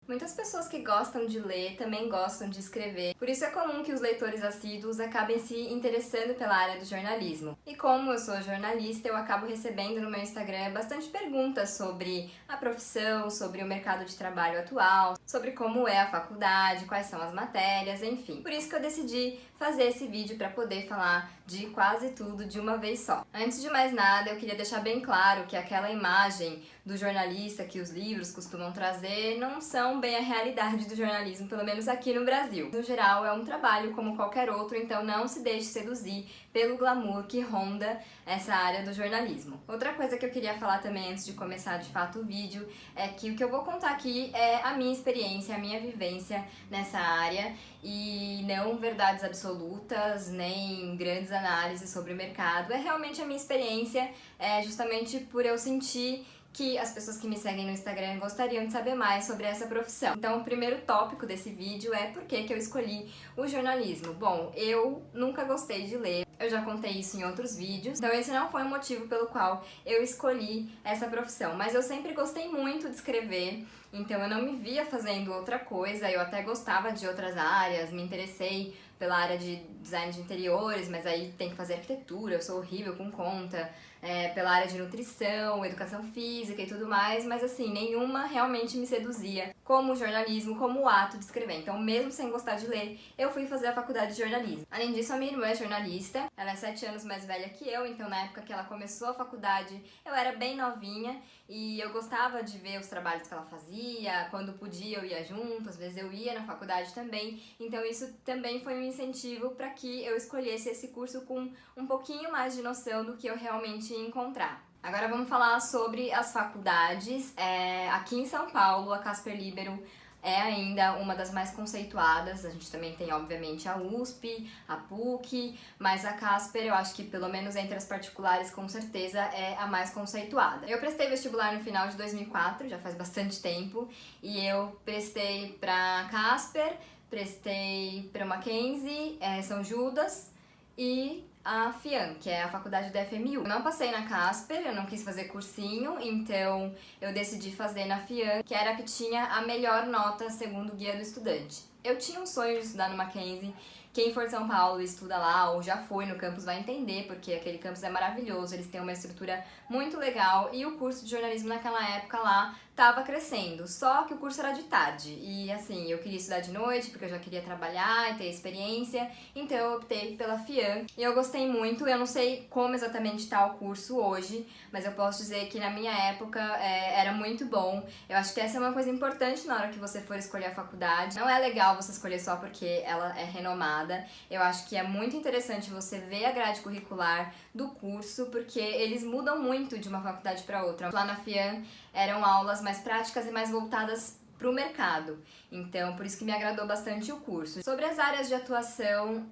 Muitas pessoas que gostam de ler também gostam de escrever, por isso é comum que os leitores assíduos acabem se interessando pela área do jornalismo. E como eu sou jornalista, eu acabo recebendo no meu Instagram bastante perguntas sobre a profissão, sobre o mercado de trabalho atual, sobre como é a faculdade, quais são as matérias, enfim. Por isso que eu decidi fazer esse vídeo para poder falar de quase tudo de uma vez só. Antes de mais nada, eu queria deixar bem claro que aquela imagem do jornalista que os livros costumam trazer não são bem a realidade do jornalismo, pelo menos aqui no Brasil. No geral, é um trabalho como qualquer outro, então não se deixe seduzir pelo glamour que ronda essa área do jornalismo. Outra coisa que eu queria falar também antes de começar de fato o vídeo é que o que eu vou contar aqui é a minha experiência, a minha vivência nessa área e não verdades absolutas, nem grandes análises sobre o mercado. É realmente a minha experiência, justamente por eu sentir que as pessoas que me seguem no Instagram gostariam de saber mais sobre essa profissão. Então, o primeiro tópico desse vídeo é por que eu escolhi o jornalismo. Bom, eu nunca gostei de ler, eu já contei isso em outros vídeos, então esse não foi o motivo pelo qual eu escolhi essa profissão, mas eu sempre gostei muito de escrever, então eu não me via fazendo outra coisa, eu até gostava de outras áreas, me interessei pela área de design de interiores, mas aí tem que fazer arquitetura, eu sou horrível com conta, pela área de nutrição, educação física e tudo mais, mas assim, nenhuma realmente me seduzia como o jornalismo, como o ato de escrever. Então, mesmo sem gostar de ler, eu fui fazer a faculdade de jornalismo. Além disso, a minha irmã é jornalista, ela é 7 anos mais velha que eu, então na época que ela começou a faculdade, eu era bem novinha e eu gostava de ver os trabalhos que ela fazia, quando podia eu ia junto, às vezes eu ia na faculdade também, então isso também foi um incentivo para que eu escolhesse esse curso com um pouquinho mais de noção do que eu realmente ia encontrar. Agora vamos falar sobre as faculdades. Aqui em São Paulo, a Casper Libero é ainda uma das mais conceituadas. A gente também tem, obviamente, a USP, a PUC, mas a Casper, eu acho que pelo menos entre as particulares, com certeza, é a mais conceituada. Eu prestei vestibular no final de 2004, já faz bastante tempo, e eu prestei para Casper, prestei para Mackenzie, São Judas e a FIAM, que é a faculdade da FMU. Eu não passei na Casper, eu não quis fazer cursinho, então eu decidi fazer na FIAM, que era a que tinha a melhor nota segundo o Guia do Estudante. Eu tinha um sonho de estudar no Mackenzie. Quem for de São Paulo e estuda lá ou já foi no campus vai entender, porque aquele campus é maravilhoso, eles têm uma estrutura muito legal e o curso de jornalismo naquela época lá estava crescendo, só que o curso era de tarde e assim, eu queria estudar de noite porque eu já queria trabalhar e ter experiência, então eu optei pela FIAM e eu gostei muito. Eu não sei como exatamente está o curso hoje, mas eu posso dizer que na minha época era muito bom. Eu acho que essa é uma coisa importante na hora que você for escolher a faculdade. Não é legal você escolher só porque ela é renomada. Eu acho que é muito interessante você ver a grade curricular do curso, porque eles mudam muito de uma faculdade para outra. Lá na FIAM eram aulas mais práticas e mais voltadas para o mercado, então por isso que me agradou bastante o curso. Sobre as áreas de atuação,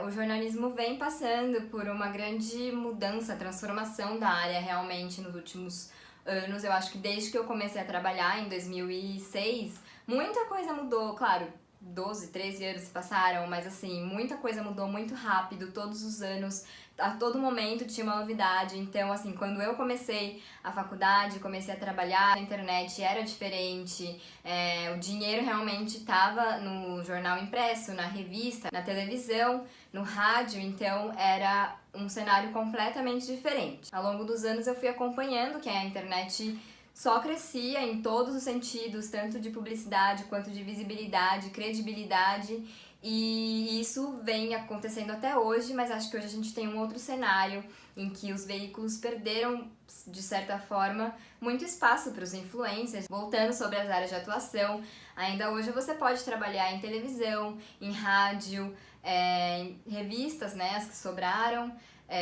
o jornalismo vem passando por uma grande mudança, transformação da área realmente nos últimos anos. Eu acho que desde que eu comecei a trabalhar em 2006, muita coisa mudou, claro. 12, 13 anos se passaram, mas assim, muita coisa mudou muito rápido, todos os anos, a todo momento tinha uma novidade. Então assim, quando eu comecei a faculdade, comecei a trabalhar, a internet era diferente, o dinheiro realmente estava no jornal impresso, na revista, na televisão, no rádio, então era um cenário completamente diferente. Ao longo dos anos eu fui acompanhando que a internet só crescia em todos os sentidos, tanto de publicidade quanto de visibilidade, credibilidade, e isso vem acontecendo até hoje, mas acho que hoje a gente tem um outro cenário em que os veículos perderam, de certa forma, muito espaço para os influencers. Voltando sobre as áreas de atuação, ainda hoje você pode trabalhar em televisão, em rádio, em revistas, né, as que sobraram,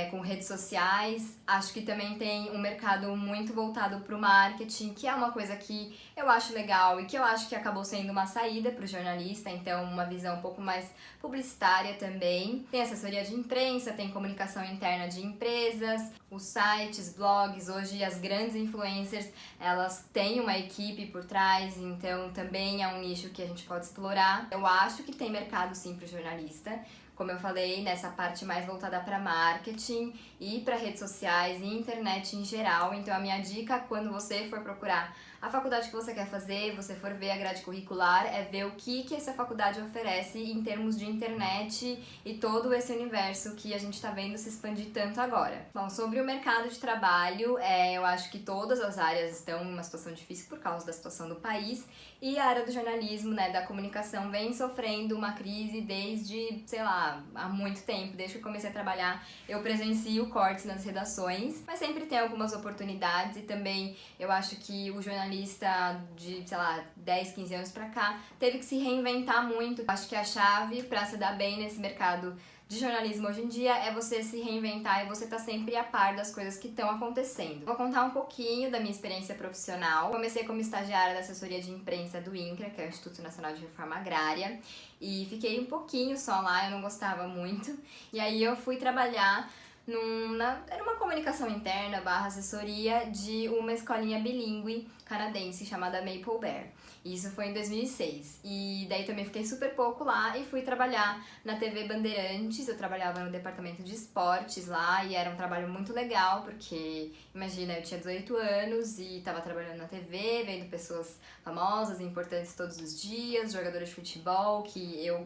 com redes sociais. Acho que também tem um mercado muito voltado para o marketing, que é uma coisa que eu acho legal e que eu acho que acabou sendo uma saída para o jornalista, então uma visão um pouco mais publicitária também. Tem assessoria de imprensa, tem comunicação interna de empresas, os sites, blogs. Hoje as grandes influencers, elas têm uma equipe por trás, então também é um nicho que a gente pode explorar. Eu acho que tem mercado sim para o jornalista, como eu falei, nessa parte mais voltada para marketing ir para redes sociais e internet em geral. Então a minha dica quando você for procurar a faculdade que você quer fazer, você for ver a grade curricular, é ver o que essa faculdade oferece em termos de internet e todo esse universo que a gente está vendo se expandir tanto agora. Bom, sobre o mercado de trabalho, eu acho que todas as áreas estão em uma situação difícil por causa da situação do país e a área do jornalismo, né, da comunicação vem sofrendo uma crise desde, sei lá, há muito tempo, desde que eu comecei a trabalhar. Eu presencio cortes nas redações, mas sempre tem algumas oportunidades e também eu acho que o jornalista de, sei lá, 10, 15 anos pra cá teve que se reinventar muito. Acho que a chave pra se dar bem nesse mercado de jornalismo hoje em dia é você se reinventar e você tá sempre a par das coisas que estão acontecendo. Vou contar um pouquinho da minha experiência profissional. Comecei como estagiária da assessoria de imprensa do INCRA, que é o Instituto Nacional de Reforma Agrária, e fiquei um pouquinho só lá, eu não gostava muito. E aí eu fui trabalhar era uma comunicação interna / assessoria de uma escolinha bilíngue canadense chamada Maple Bear. Isso foi em 2006. E daí também fiquei super pouco lá e fui trabalhar na TV Bandeirantes. Eu trabalhava no departamento de esportes lá e era um trabalho muito legal, porque, imagina, eu tinha 18 anos e estava trabalhando na TV, vendo pessoas famosas e importantes todos os dias, jogadoras de futebol,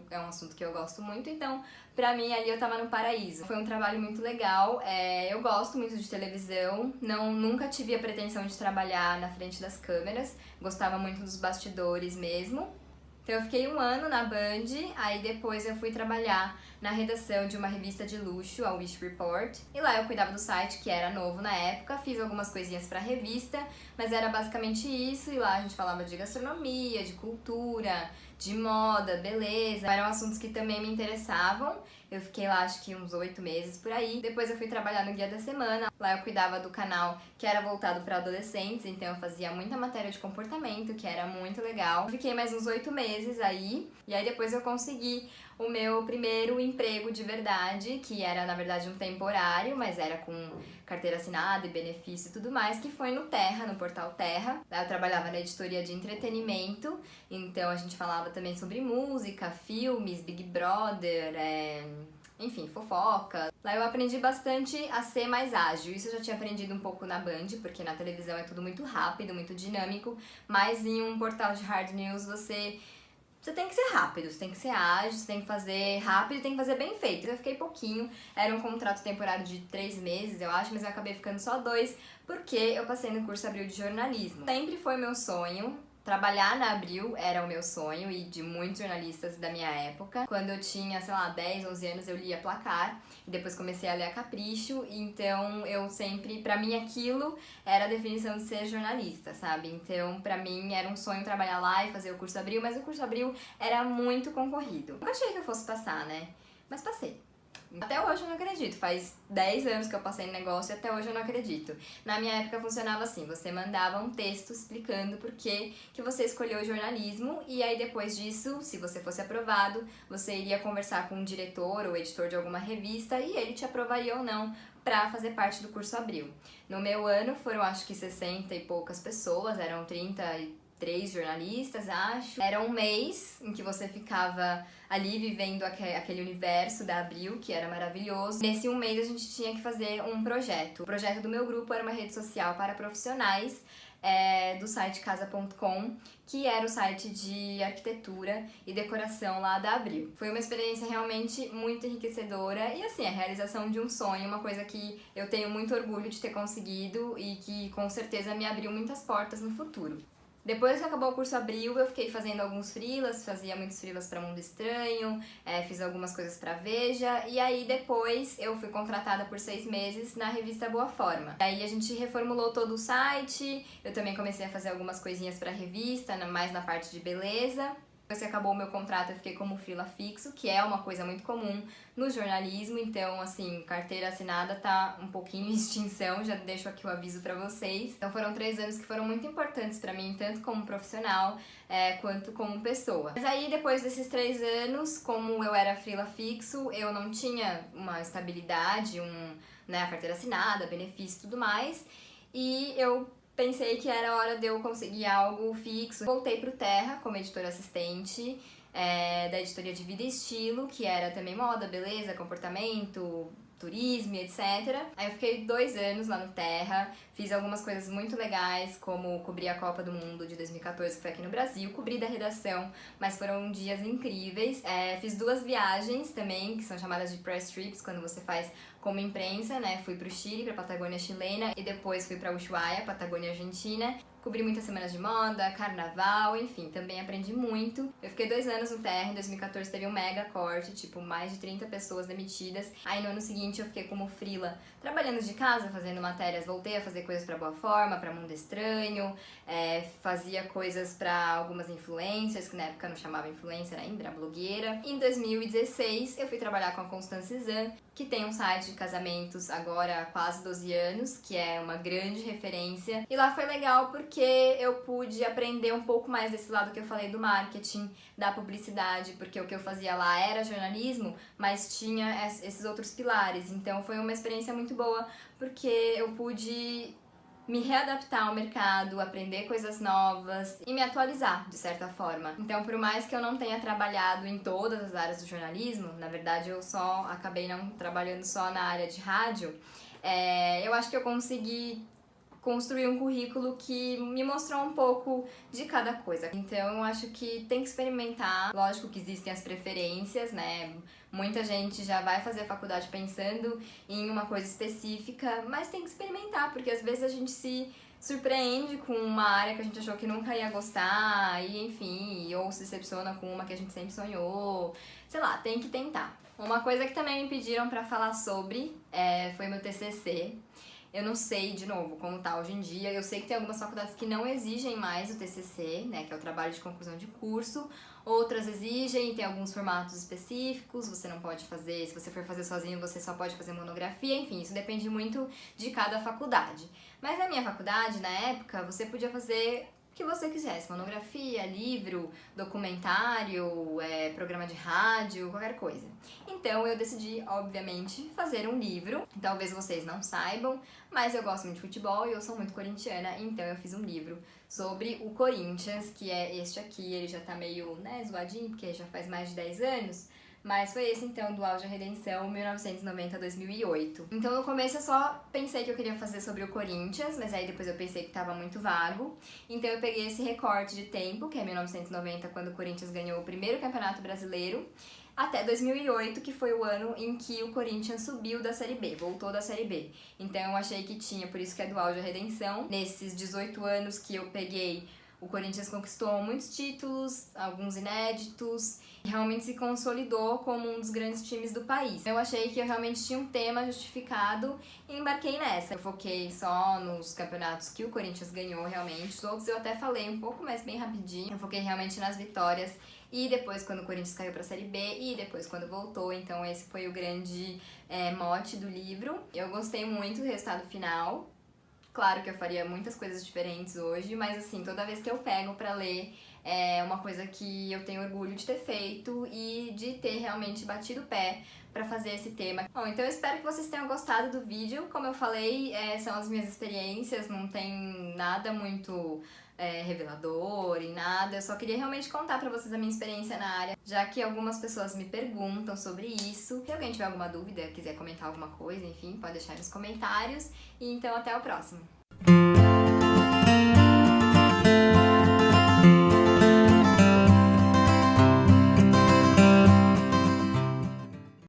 é um assunto que eu gosto muito, então pra mim ali eu tava no paraíso. Foi um trabalho muito legal, eu gosto muito de televisão, nunca tive a pretensão de trabalhar na frente das câmeras, gostava muito dos bastidores mesmo. Então eu fiquei um ano na Band, aí depois eu fui trabalhar na redação de uma revista de luxo, a Wish Report, e lá eu cuidava do site, que era novo na época, fiz algumas coisinhas pra revista, mas era basicamente isso, e lá a gente falava de gastronomia, de cultura, de moda, beleza, eram assuntos que também me interessavam. Eu fiquei lá acho que uns 8 meses por aí. Depois eu fui trabalhar no Guia da Semana. Lá eu cuidava do canal que era voltado para adolescentes, então eu fazia muita matéria de comportamento, que era muito legal. Fiquei mais uns 8 meses aí, e aí depois eu consegui o meu primeiro emprego de verdade, que era na verdade um temporário, mas era com carteira assinada e benefício e tudo mais, que foi no Terra, no portal Terra. Lá eu trabalhava na editoria de entretenimento, então a gente falava também sobre música, filmes, Big Brother, enfim, fofoca. Lá eu aprendi bastante a ser mais ágil. Isso eu já tinha aprendido um pouco na Band, porque na televisão é tudo muito rápido, muito dinâmico, mas em um portal de hard news você tem que ser rápido, você tem que ser ágil, você tem que fazer rápido e tem que fazer bem feito. Eu fiquei pouquinho, era um contrato temporário de 3 meses, eu acho, mas eu acabei ficando só 2, porque eu passei no curso Abril de jornalismo. Sempre foi meu sonho. Trabalhar na Abril era o meu sonho e de muitos jornalistas da minha época. Quando eu tinha, sei lá, 10, 11 anos, eu lia Placar e depois comecei a ler a Capricho, então eu sempre, pra mim aquilo era a definição de ser jornalista, sabe? Então pra mim era um sonho trabalhar lá e fazer o curso Abril, mas o curso Abril era muito concorrido. Nunca achei que eu fosse passar, né? Mas passei. Até hoje eu não acredito, faz 10 anos que eu passei no negócio e até hoje eu não acredito. Na minha época funcionava assim, você mandava um texto explicando por que você escolheu o jornalismo e aí depois disso, se você fosse aprovado, você iria conversar com o diretor ou editor de alguma revista e ele te aprovaria ou não para fazer parte do curso Abril. No meu ano foram acho que 60 e poucas pessoas, eram 33 jornalistas, acho. Era um mês em que você ficava ali vivendo aquele universo da Abril, que era maravilhoso. Nesse um mês a gente tinha que fazer um projeto. O projeto do meu grupo era uma rede social para profissionais do site casa.com, que era o site de arquitetura e decoração lá da Abril. Foi uma experiência realmente muito enriquecedora e assim, a realização de um sonho, uma coisa que eu tenho muito orgulho de ter conseguido e que com certeza me abriu muitas portas no futuro. Depois que acabou o curso Abril, eu fiquei fazendo alguns freelas, fazia muitos freelas para Mundo Estranho, fiz algumas coisas para Veja, e aí depois eu fui contratada por 6 meses na revista Boa Forma. Aí a gente reformulou todo o site, eu também comecei a fazer algumas coisinhas para a revista, mais na parte de beleza. Depois que acabou o meu contrato, eu fiquei como freela fixo, que é uma coisa muito comum no jornalismo, então, assim, carteira assinada tá um pouquinho em extinção, já deixo aqui o aviso pra vocês. Então foram 3 anos que foram muito importantes pra mim, tanto como profissional, quanto como pessoa. Mas aí, depois desses 3 anos, como eu era freela fixo, eu não tinha uma estabilidade, a carteira assinada, benefício e tudo mais, e eu pensei que era hora de eu conseguir algo fixo. Voltei pro Terra como editora assistente da editoria de Vida e Estilo, que era também moda, beleza, comportamento, turismo e etc. Aí eu fiquei 2 anos lá no Terra, fiz algumas coisas muito legais, como cobrir a Copa do Mundo de 2014, que foi aqui no Brasil, cobri da redação, mas foram dias incríveis. Fiz 2 viagens também, que são chamadas de press trips, quando você faz como imprensa, né? Fui pro Chile, pra Patagônia chilena, e depois fui pra Ushuaia, Patagônia argentina. Cobri muitas semanas de moda, carnaval, enfim, também aprendi muito. Eu fiquei 2 anos no Terra, em 2014 teve um mega corte, tipo, mais de 30 pessoas demitidas. Aí no ano seguinte eu fiquei como freela, trabalhando de casa, fazendo matérias, voltei a fazer coisas pra Boa Forma, pra Mundo Estranho, fazia coisas pra algumas influencers, que na época não chamava influencer ainda, era blogueira. Em 2016 eu fui trabalhar com a Constance Zan, que tem um site de casamentos agora há quase 12 anos, que é uma grande referência. E lá foi legal porque eu pude aprender um pouco mais desse lado que eu falei do marketing, da publicidade, porque o que eu fazia lá era jornalismo, mas tinha esses outros pilares. Então foi uma experiência muito boa, porque eu pude me readaptar ao mercado, aprender coisas novas e me atualizar, de certa forma. Então, por mais que eu não tenha trabalhado em todas as áreas do jornalismo, na verdade eu só acabei não trabalhando só na área de rádio, eu acho que eu consegui construir um currículo que me mostrou um pouco de cada coisa. Então eu acho que tem que experimentar. Lógico que existem as preferências, né? Muita gente já vai fazer a faculdade pensando em uma coisa específica, mas tem que experimentar, porque às vezes a gente se surpreende com uma área que a gente achou que nunca ia gostar, e enfim, ou se decepciona com uma que a gente sempre sonhou. Sei lá, tem que tentar. Uma coisa que também me pediram pra falar sobre foi meu TCC. Eu não sei, de novo, como tá hoje em dia. Eu sei que tem algumas faculdades que não exigem mais o TCC, né, que é o trabalho de conclusão de curso. Outras exigem, tem alguns formatos específicos, você não pode fazer, se você for fazer sozinho, você só pode fazer monografia, enfim, isso depende muito de cada faculdade. Mas na minha faculdade, na época, você podia fazer o que você quisesse, monografia, livro, documentário, programa de rádio, qualquer coisa. Então eu decidi, obviamente, fazer um livro. Talvez vocês não saibam, mas eu gosto muito de futebol e eu sou muito corintiana, então eu fiz um livro sobre o Corinthians, que é este aqui. Ele já tá meio, zoadinho, porque já faz mais de 10 anos. Mas foi esse, então, do Auge à Redenção, 1990 a 2008. Então, no começo, eu só pensei que eu queria fazer sobre o Corinthians, mas aí depois eu pensei que tava muito vago. Então, eu peguei esse recorte de tempo, que é 1990, quando o Corinthians ganhou o primeiro Campeonato Brasileiro, até 2008, que foi o ano em que o Corinthians subiu da Série B, voltou da Série B. Então, eu achei que tinha, por isso que é do Auge à Redenção. Nesses 18 anos que eu peguei, o Corinthians conquistou muitos títulos, alguns inéditos, e realmente se consolidou como um dos grandes times do país. Eu achei que eu realmente tinha um tema justificado e embarquei nessa. Eu foquei só nos campeonatos que o Corinthians ganhou realmente. Os outros eu até falei um pouco, mas bem rapidinho. Eu foquei realmente nas vitórias e depois quando o Corinthians caiu pra Série B e depois quando voltou. Então esse foi o grande mote do livro. Eu gostei muito do resultado final. Claro que eu faria muitas coisas diferentes hoje, mas assim, toda vez que eu pego pra ler, é uma coisa que eu tenho orgulho de ter feito e de ter realmente batido o pé pra fazer esse tema. Bom, então eu espero que vocês tenham gostado do vídeo. Como eu falei, são as minhas experiências, não tem nada muito revelador e nada. Eu só queria realmente contar pra vocês a minha experiência na área, já que algumas pessoas me perguntam sobre isso. Se alguém tiver alguma dúvida, quiser comentar alguma coisa, enfim, pode deixar aí nos comentários. E então até o próximo.